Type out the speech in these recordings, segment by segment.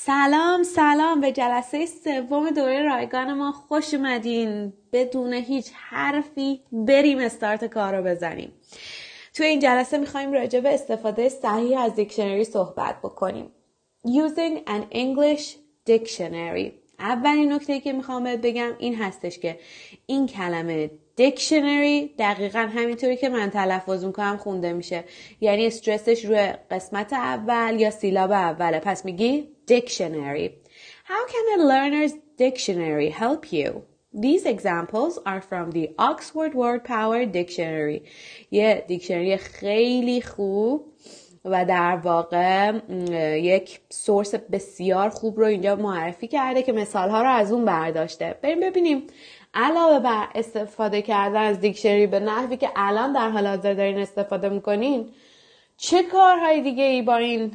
سلام به جلسه سوم دوره رایگان ما خوش اومدین. بدون هیچ حرفی بریم استارت کار رو بزنیم. توی این جلسه میخوایم راجع به استفاده صحیح از دیکشنری صحبت بکنیم. Using an English dictionary. اولین نکته‌ای که میخوام بهت بگم این هستش که این کلمه دیکشنری دقیقاً همینطوری که من تلفظ میکنم خونده میشه. یعنی استرسش روی قسمت اول یا سیلاب اوله. پس میگی dictionary. How can a learner's dictionary help you? These examples are from the Oxford Word Power Dictionary. یه دیکشنری خیلی خوب و در واقع یک سورس بسیار خوب رو اینجا معرفی کرده که مثالها رو از اون برداشته. بریم ببینیم علاوه بر استفاده کردن از دیکشنری به نحوی که الان در حال حاضر دارین استفاده میکنین، چه کارهای دیگه ای با این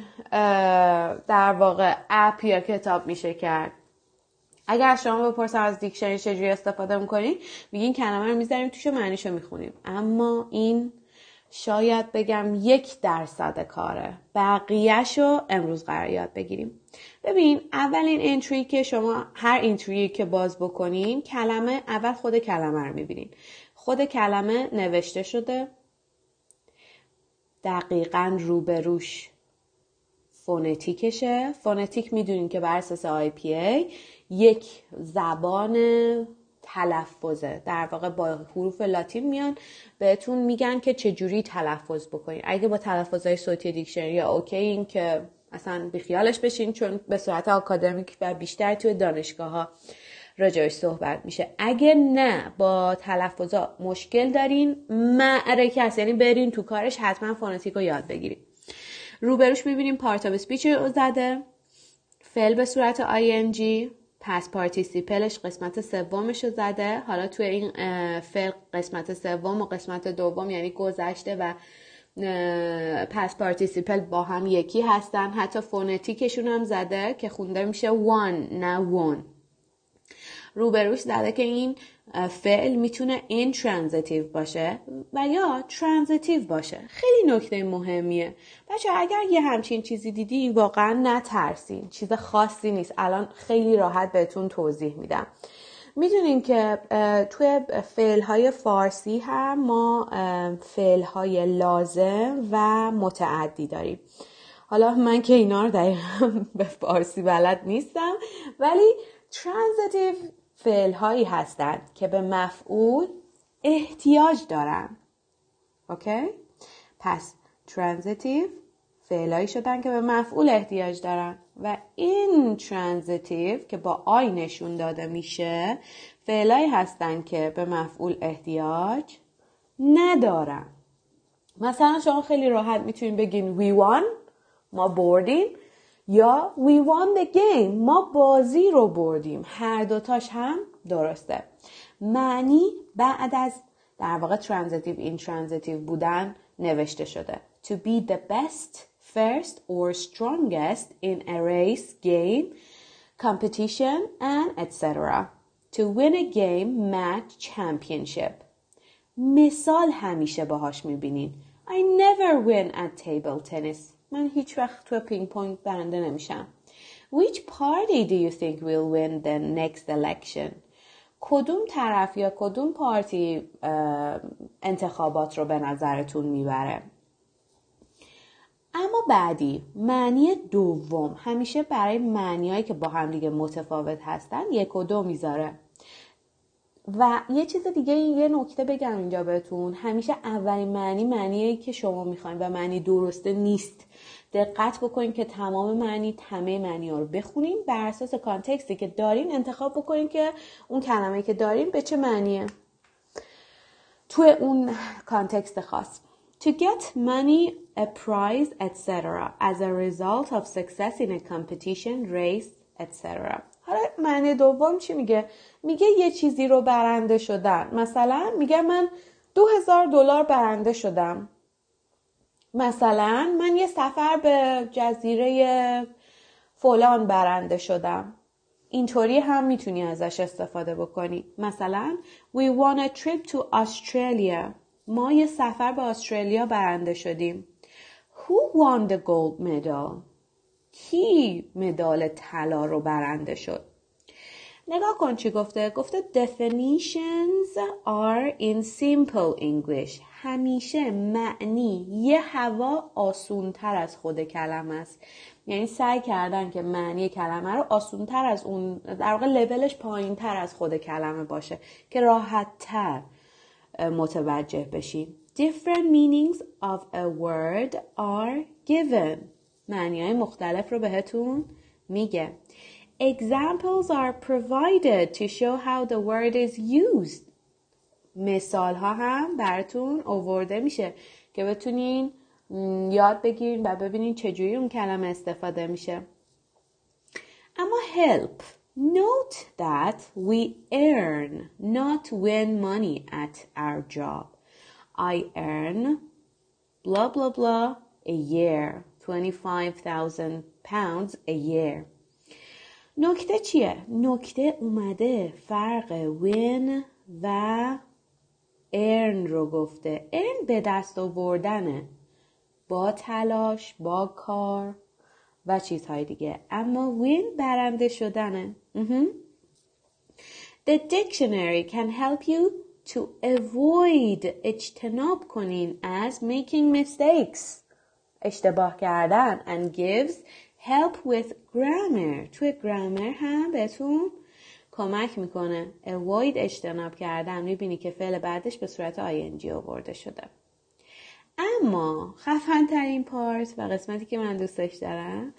در واقع اپ یا کتاب میشه کرد. اگر شما بپرسم از دیکشنری چجوری استفاده میکنین، میگین کلمه رو میذاریم توش و معنیشو میخونیم. اما این شاید بگم 1% کاره. بقیهشو امروز قرار یاد بگیریم. ببین اولین انتری که شما هر انتری که باز بکنین، کلمه اول خود کلمه رو میبینین. خود کلمه نوشته شده، دقیقاً روبروش فونتیکشه. فونتیک میدونین که بر اساس IPA یک زبان تلفظه. در واقع با حروف لاتین میان بهتون میگن که چجوری تلفظ بکنین. اگه با تلفظهای صوتی دیکشنری اوکی این که اصلا بیخیالش بشین، چون به صورت آکادمیک و بیشتر توی دانشگاه ها راجعش صحبت میشه. اگه نه با تلفظا مشکل دارین، معرکه است، یعنی برین تو کارش، حتما فونتیک رو یاد بگیرید. روبروش میبینیم پارت آف اسپیچ رو زده، فعل به صورت ING، پس پارتیسیپلش قسمت سومش رو زده. حالا توی این فعل قسمت سوم و قسمت دوم یعنی گذشته و پس پارتیسیپل با هم یکی هستن. حتی فونتیکشون هم زده که خونده میشه one نه one. روبروش زده که این فعل میتونه intransitive باشه و یا transitive باشه. خیلی نکته مهمیه بچه. اگر یه همچین چیزی دیدی واقعا نترسین، چیز خاصی نیست. الان خیلی راحت بهتون توضیح میدم. میدونین که توی فعل‌های فارسی هم ما فعل‌های لازم و متعدی داریم. حالا من که اینا رو دقیقاً به فارسی بلد نیستم، ولی transitive فعل‌هایی هستند که به مفعول احتیاج دارن. اوکی؟ پس transitive فعل‌هایی شدن که به مفعول احتیاج دارن و intransitive که با آی نشون داده میشه فعل‌هایی هستن که به مفعول احتیاج ندارن. مثلا شما خیلی راحت میتونین بگین we won، ما بردیم، یا we won the game، ما بازی رو بردیم. هر دوتاش هم درسته. معنی بعد از در واقع transitive intransitive بودن نوشته شده. To be the best, first or strongest in a race, game, competition and etc. To win a game, match, championship. مثال همیشه باهاش میبینین. I never win at table tennis. من هیچ وقت تو پینگ پونگ برنده نمیشم. Which party do you think will win the next election? کدوم طرف یا کدوم پارتی انتخابات رو به نظرتون میبره؟ اما بعدی معنی دوم همیشه برای معنیایی که با هم دیگه متفاوت هستن 1 و 2 میذاره. و یه چیز دیگه، یه نکته بگم اینجا بهتون، همیشه اولین معنیه که شما میخواین و معنی درسته نیست. دقت بکنین که تمام همه معنی ها رو بخونین، بر اساس کانتکستی که دارین انتخاب بکنین که اون کلمه که دارین به چه معنیه توی اون کانتکست خاص. To get money, a prize, etc. as a result of success in a competition, race, etc. حالا معنی دوم چی میگه؟ میگه یه چیزی رو برنده شدن. مثلا میگه من $2000 برنده شدم. مثلا من یه سفر به جزیره فلان برنده شدم. اینطوری هم میتونی ازش استفاده بکنی. مثلا we won a trip to Australia. ما یه سفر به استرالیا برنده شدیم. Who won the gold medal? he مدال طلا رو برنده شد. نگاه کن چی گفته. گفته definitions are in simple English. همیشه معنی یه هوا آسونتر از خود کلمه است. یعنی سعی کردن که معنی کلمه رو آسونتر از اون، در واقع لولش پایین تر از خود کلمه باشه که راحت تر متوجه بشی. Different meanings of a word are given. معنی‌های مختلف رو بهتون میگه. Examples are provided to show how the word is used. مثال ها هم براتون آورده میشه که بتونین یاد بگیرین و ببینین چجوری اون کلمه استفاده میشه. اما help. Note that we earn, not win money at our job. I earn blah blah blah a year, 25,000 pounds a year. نکته چیه؟ نکته اومده فرق win و earn رو گفته. earn به دست آوردنه با تلاش، با کار و چیزهای دیگه. اما win برنده شدنه. The dictionary can help you to avoid اجتناب کنین as making mistakes. اشتباه کردن and gives help with grammar. توی grammar هم بهتون کمک میکنه. avoid اجتناب کردن. میبینی که فعل بعدش به صورت ing آورده شده. اما خفن ترین پارت و قسمتی که من دوستش دارم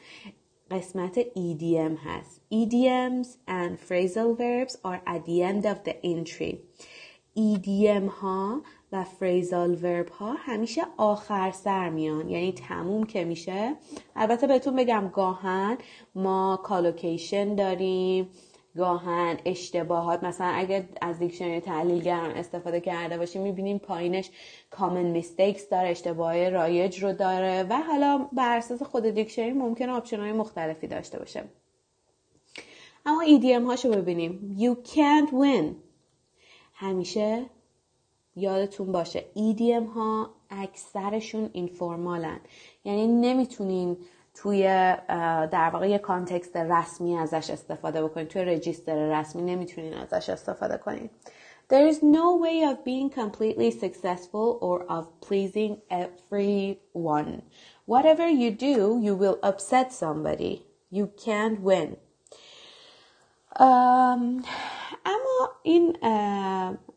قسمت EDM هست. EDMs and phrasal verbs are at the end of the entry. EDM ها و phrasal verb ها همیشه آخر سر میان، یعنی تموم که میشه. البته بهتون بگم گاهن ما کالوکیشن داریم، گاهن اشتباهات، مثلا اگر از دیکشنری تحلیلگر استفاده کرده باشیم میبینیم پایینش common mistakes داره، اشتباه رایج رو داره و حالا بر اساس خود دیکشنری ممکنه آپشن‌های مختلفی داشته باشه. اما EDM هاشو ببینیم. You can't win. همیشه یادتون باشه EDM ها اکثرشون اینفورمالن، یعنی نمیتونین توی در واقع یه کانتکست رسمی ازش استفاده بکنین. توی رجیستر رسمی نمیتونین ازش استفاده کنین. There is no way of being completely successful or of pleasing everyone. Whatever you do, you will upset somebody. You can't win. اما این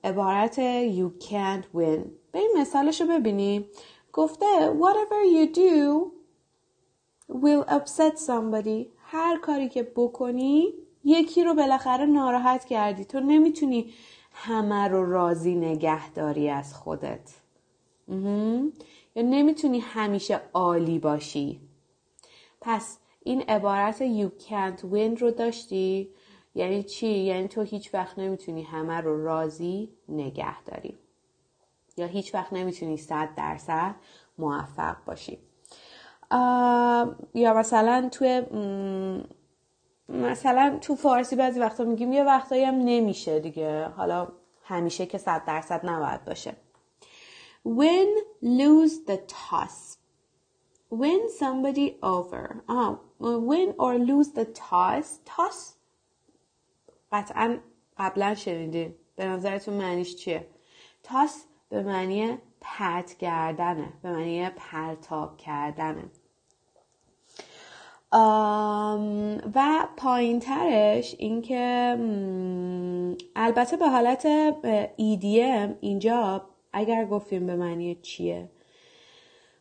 عبارت you can't win، به این مثالش رو ببینیم. گفته whatever you do will upset somebody. هر کاری که بکنی یکی رو بالاخره ناراحت کردی. تو نمیتونی همه رو راضی نگه داری از خودت، یا نمیتونی همیشه عالی باشی. پس این عبارت you can't win رو داشتی. یعنی چی؟ یعنی تو هیچ وقت نمیتونی همه رو راضی نگه داری یا هیچ وقت نمیتونی 100% موفق باشی. یا مثلا تو فارسی بعضی وقتا میگیم یه وقتایی هم نمیشه دیگه، حالا همیشه که 100% نباید باشه. Win, lose the toss. Win somebody over. Win or lose the toss. Toss قطعا قبلا شنیدین. به نظرتون معنیش چیه؟ تاس به معنی پرت کردنه، به معنی پرتاب کردنه. و پایین ترش این که البته به حالت EDM اینجا اگر گفتیم به معنی چیه،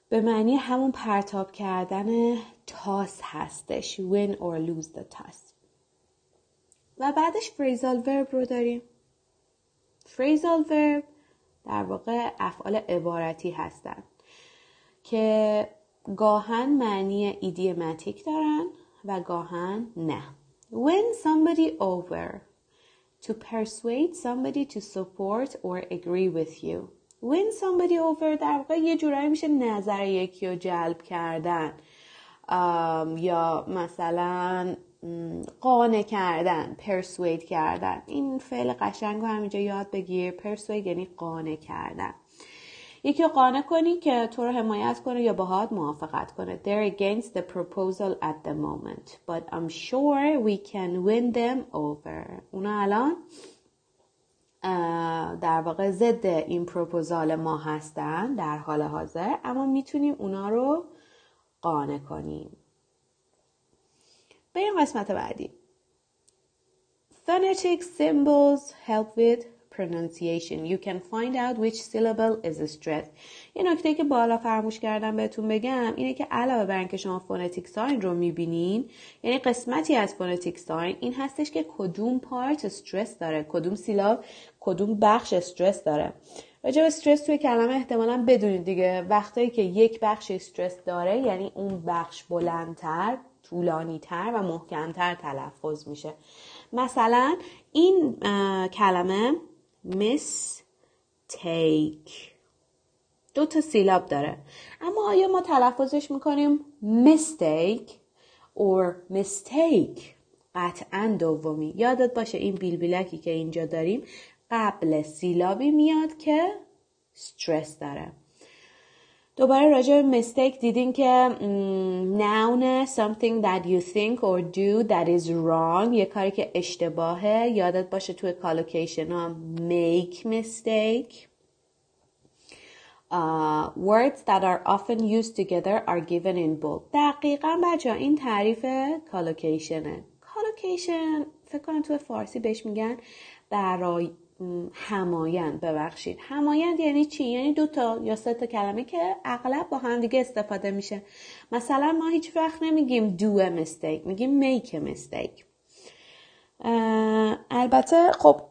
به معنی همون پرتاب کردن تاس هستش. Win or lose the toss. و بعدش phrasal verb رو داریم. phrasal verb در واقع افعال عبارتی هستن که گاهن معنی ایدیوماتیک دارن و گاهن نه. Win somebody over. To persuade somebody to support or agree with you. Win somebody over در واقع یه جورایی میشه نظر یکی رو جلب کردن، یا مثلا قانع کردن، persuade کردن. این فعل قشنگ رو همینجا یاد بگیر. persuade یعنی قانع کردن. یکی رو قانع کنی که تو رو حمایت کنه یا باهات موافقت کنه. They're against the proposal at the moment, but I'm sure we can win them over. اونا الان در واقع ضد این پروپوزال ما هستن در حال حاضر، اما میتونیم اونا رو قانع کنیم. بریم قسمت بعدی. Phonetic symbols help with pronunciation. You can find out which syllable is stressed. یه نکته که بالا فراموش کردم بهتون بگم اینه که علاوه بر اینکه شما فونتیک ساین رو میبینین، یعنی قسمتی از فونتیک ساین این هستش که کدوم پارت استرس داره، کدوم سیلاب، کدوم بخش استرس داره. راجع به استرس توی کلمه احتمالاً بدونید دیگه، وقتایی که یک بخش استرس داره یعنی اون بخش بلندتر، طولانی‌تر و محکم‌تر تلفظ میشه. مثلا این کلمه mistake 2 تا سیلاب داره، اما آیا ما تلفظش میکنیم mistake or mistake؟ قطعاً دومی. یادت باشه این بیلبیلکی که اینجا داریم قبل سیلابی میاد که استرس داره. دوباره راجع به mistake دیدین که noun something that you think or do that is wrong، یه کاری که اشتباهه. یادت باشه توی collocation ها make mistake. Words that are often used together are given in bold. دقیقاً بچه این تعریف collocationه. collocation فکر کنم توی فارسی بهش میگن همایند. ببخشید، همایند یعنی چی؟ یعنی 2 تا یا 3 تا کلمه که اغلب با هم دیگه استفاده میشه. مثلا ما هیچ وقت نمیگیم do a mistake، میگیم make a mistake. البته خب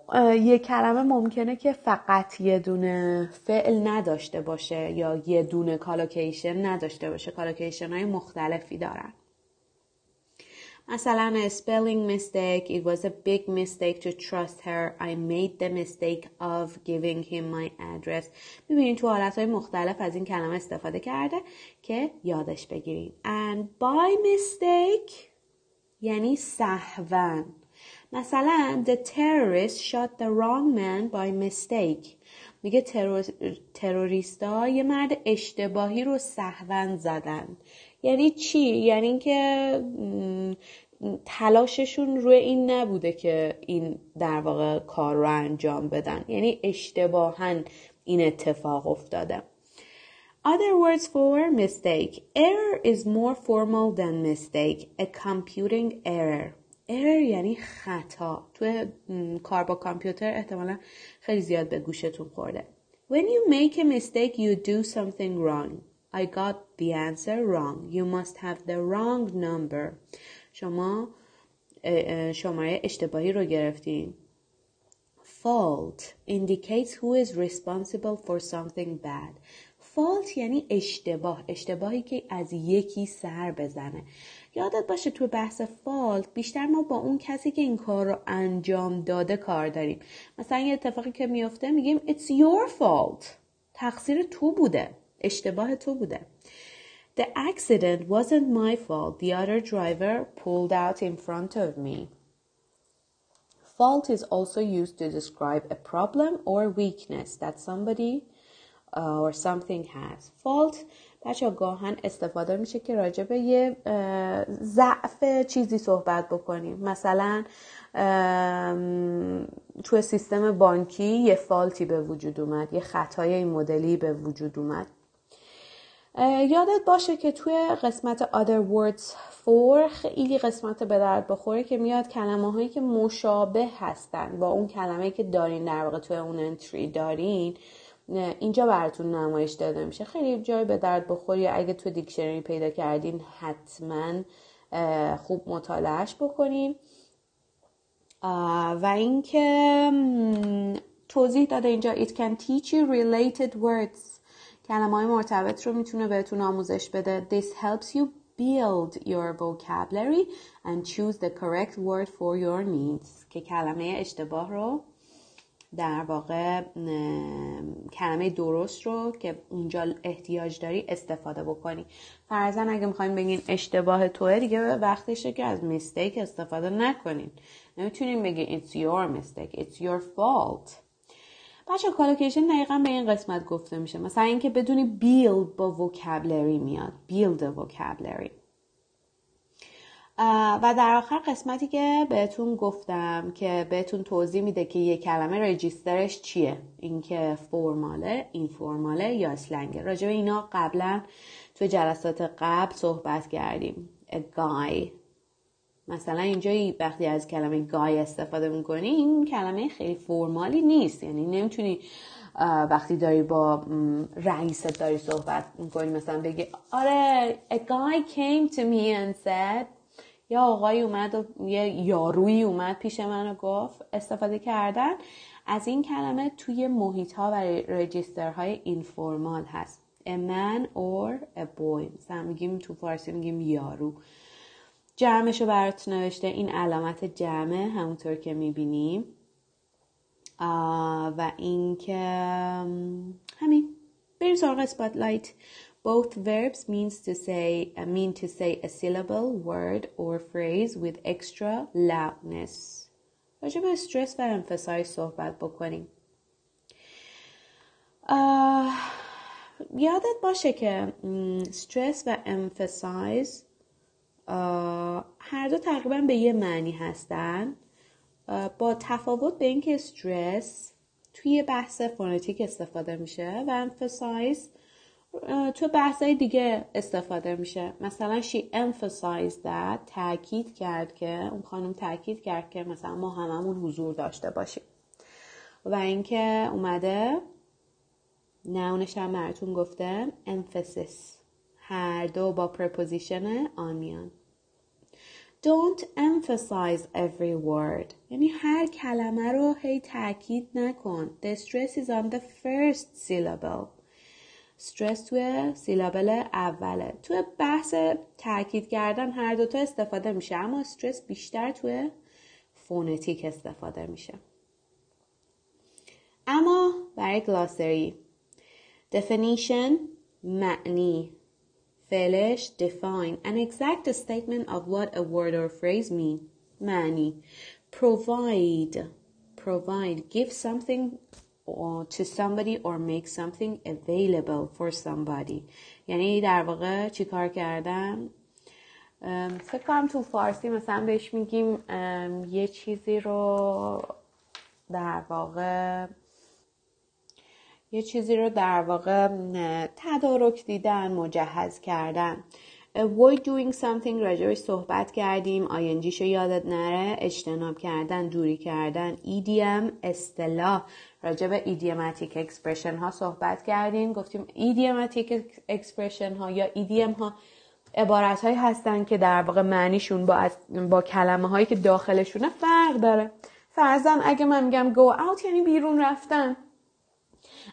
یه کلمه ممکنه که فقط یه دونه فعل نداشته باشه یا یه دونه کالوکیشن نداشته باشه. کالوکیشن های مختلفی دارن. مثلا a spelling mistake. It was a big mistake to trust her. I made the mistake of giving him my address. ببینید تو حالتهای مختلف از این کلمه استفاده کرده که یادش بگیرید. And by mistake یعنی سهواً. مثلا the terrorist shot the wrong man by mistake. میگه تروریستا یه مرد اشتباهی رو سهواً زدن. یعنی چی؟ یعنی اینکه تلاششون روی این نبوده که این در واقع کار رو انجام بدن، یعنی اشتباهاً این اتفاق افتاده. Other words for mistake. Error is more formal than mistake. A computing error. error یعنی خطا. توی کار با کامپیوتر احتمالا خیلی زیاد به گوشتون خورده. When you make a mistake, you do something wrong. I got the answer wrong. You must have the wrong number. شما شماره اشتباهی رو گرفتین. Fault indicates who is responsible for something bad. Fault یعنی اشتباه. اشتباهی که از یکی سر بزنه. یادت باشه تو بحث fault بیشتر ما با اون کسی که این کار رو انجام داده کار داریم. مثلا یه اتفاقی که میفته میگیم it's your fault. تقصیر تو بوده. اشتباه تو بوده. The accident wasn't my fault. The other driver pulled out in front of me. Fault is also used to describe a problem or weakness that somebody or something has. Fault بچه گاهن استفاده میشه که راجع به یه ضعف چیزی صحبت بکنیم. مثلا توی سیستم بانکی یه فالتی به وجود اومد، یه خطای این مدلی به وجود اومد. یادت باشه که توی قسمت other words for خیلی قسمت به درد بخوره که میاد کلمه هایی که مشابه هستن با اون کلمه‌ای که دارین در واقع توی اون انتری دارین اینجا براتون نمایش داده میشه. خیلی جای به درد بخوری. اگه توی دیکشنری پیدا کردین حتما خوب مطالعهش بکنین. و اینکه توضیح داده اینجا it can teach you related words. کلمه‌های مرتبط رو میتونه بهتون آموزش بده. This helps you build your vocabulary and choose the correct word for your needs. که کلمه اشتباه رو در واقع کلمه درست رو که اونجا احتیاج داری استفاده بکنی. فرضاً اگه میخواین بگین اشتباه توه دیگه وقتشه که از mistake استفاده نکنین. نمیتونین بگین it's your mistake, it's your fault. بچه کالوکیشن دقیقا به این قسمت گفته میشه. مثلا اینکه بدونی build با vocabulary میاد. build a vocabulary. و در آخر قسمتی که بهتون گفتم که بهتون توضیح میده که یه کلمه رجیسترش چیه. اینکه فرماله، اینفورماله یا اسلنگه. راجع به اینا قبلا تو جلسات قبل صحبت کردیم. a guy. مثلا اینجا وقتی از کلمه guy استفاده میکنی این کلمه خیلی فرمالی نیست. یعنی نمیتونی وقتی داری با رئیست داری صحبت میکنی مثلا بگی آره a guy came to me and said یا آقای اومد و یه یارویی اومد پیش من و گفت. استفاده کردن از این کلمه توی محیط ها و رجیستر های اینفورمال هست. a man or a boy. مثلا میگیم تو فارسی میگیم یارو. جمعشو برات نوشته. این علامت جمعه همونطور که میبینیم. و این که همین. بریم سراغ اسپاتلایت. Both verbs mean to say a syllable, word or phrase with extra loudness. راجع به stress و emphasize صحبت بکنیم. یادت باشه که stress و emphasize هر دو تقریبا به یه معنی هستن، با تفاوت به اینکه stress توی بحث فونتیک استفاده میشه و emphasize تو بحثای دیگه استفاده میشه. مثلا she emphasized that تاکید کرد که اون خانم تاکید کرد که مثلا ما هممون حضور داشته باشیم. و اینکه اومده نونش هم براتون گفته emphasis. هر دو با preposition on میان. Don't emphasize every word. یعنی هر کلمه رو هی تاکید نکن. The stress is on the first syllable. استرس توی سیلابل اوله. توی بحث تاکید کردن هر دوتا استفاده میشه، اما استرس بیشتر توی فونتیک استفاده میشه. اما برای گلاسری definition معنی، فعلش define an exact statement of what a word or phrase mean. معنی provide give something to somebody or make something available for somebody. یعنی در واقع چی کار کردن؟ فکر کنم تو فارسی مثلا بهش میگیم یه چیزی رو در واقع تدارک دیدن، مجهز کردن. avoid doing something راجبش صحبت کردیم. ING شو یادت نره. اجتناب کردن، دوری کردن. idiom اصطلاح. راجب idiomatic expression ها صحبت کردیم. گفتیم idiomatic expression ها یا idiom ها عبارت هایی هستن که در واقع معنیشون با کلمه هایی که داخلشونه فرق داره. فرضاً اگه من میگم go out یعنی بیرون رفتن،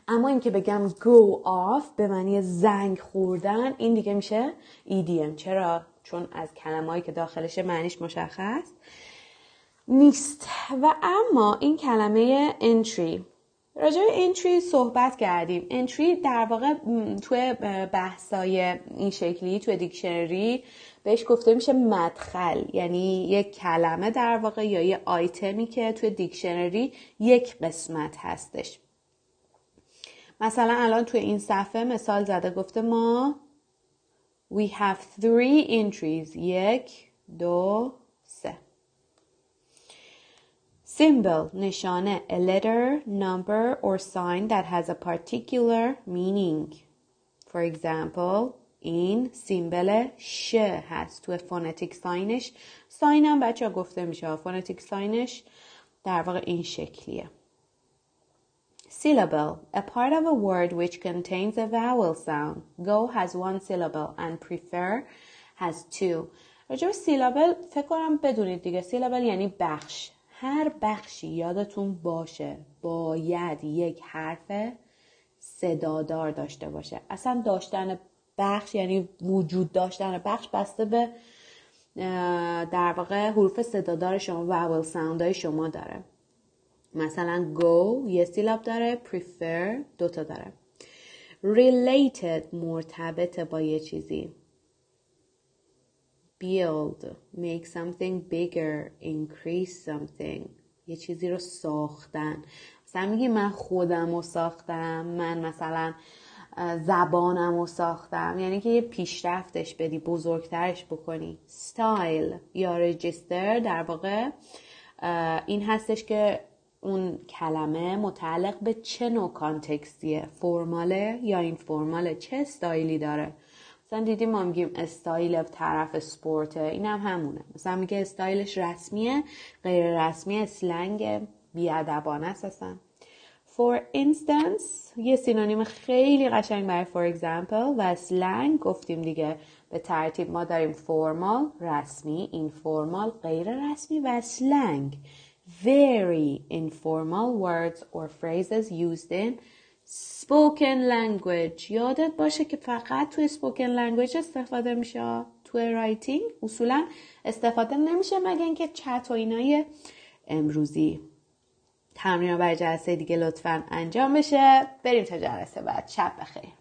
اما این که بگم go off به معنی زنگ خوردن این دیگه میشه idiom. چرا؟ چون از کلمه‌ای که داخلش معنیش مشخص نیست. و اما این کلمه entry، راجع به entry صحبت کردیم. entry در واقع توی بحثای این شکلی توی دیکشنری بهش گفته میشه مدخل. یعنی یک کلمه در واقع یا یه آیتمی که توی دیکشنری یک قسمت هستش. مثلا الان توی این صفحه مثال زده گفته ما we have 3 entries. 1 2 3. Symbol نشانه a letter, number or sign that has a particular meaning. For example این سیمبل ش هست. توی فونتیک ساینش ساین هم بچه ها گفته میشه. فونتیک ساینش در واقع این شکلیه. Syllable, a part of a word which contains a vowel sound. Go has 1 syllable and prefer has 2. راجع به syllable فکر کنم بدونید دیگه. syllable یعنی بخش. هر بخشی یادتون باشه باید یک حرف صدادار داشته باشه. اصلا داشتن بخش یعنی وجود داشتن بخش بسته به در واقع حروف صدادار شما، vowel sound های شما داره. مثلا go یه سیلاب داره، prefer 2 تا داره. related مرتبط با یه چیزی. build make something bigger, increase something یه چیزی رو ساختن. مثلا میگی من خودم رو ساختم، من مثلا زبانم رو ساختم، یعنی که یه پیشرفتش بدی، بزرگترش بکنی. ستایل یا رجیستر در واقع این هستش که اون کلمه متعلق به چه نوع کانتکستیه، فرماله یا این فرماله، چه استایلی داره. مثلا دیدیم ما میگیم استایل طرف سپورته، این هم همونه. مثلا میگه استایلش رسمیه، غیر رسمیه، اسلنگ، بیادبانه است اصلا. For instance یه سینونیم خیلی قشنگ برای for example و slang گفتیم دیگه به ترتیب. ما داریم formal رسمی، informal غیر رسمی و slang very informal words or phrases used in spoken language. یادت باشه که فقط توی spoken language استفاده میشه، توی writing اصولا استفاده نمیشه مگه اینکه چت و اینای امروزی. تمرین برای جلسه دیگه لطفاً انجام بشه. بریم تا جلسه بعد. شب بخیر.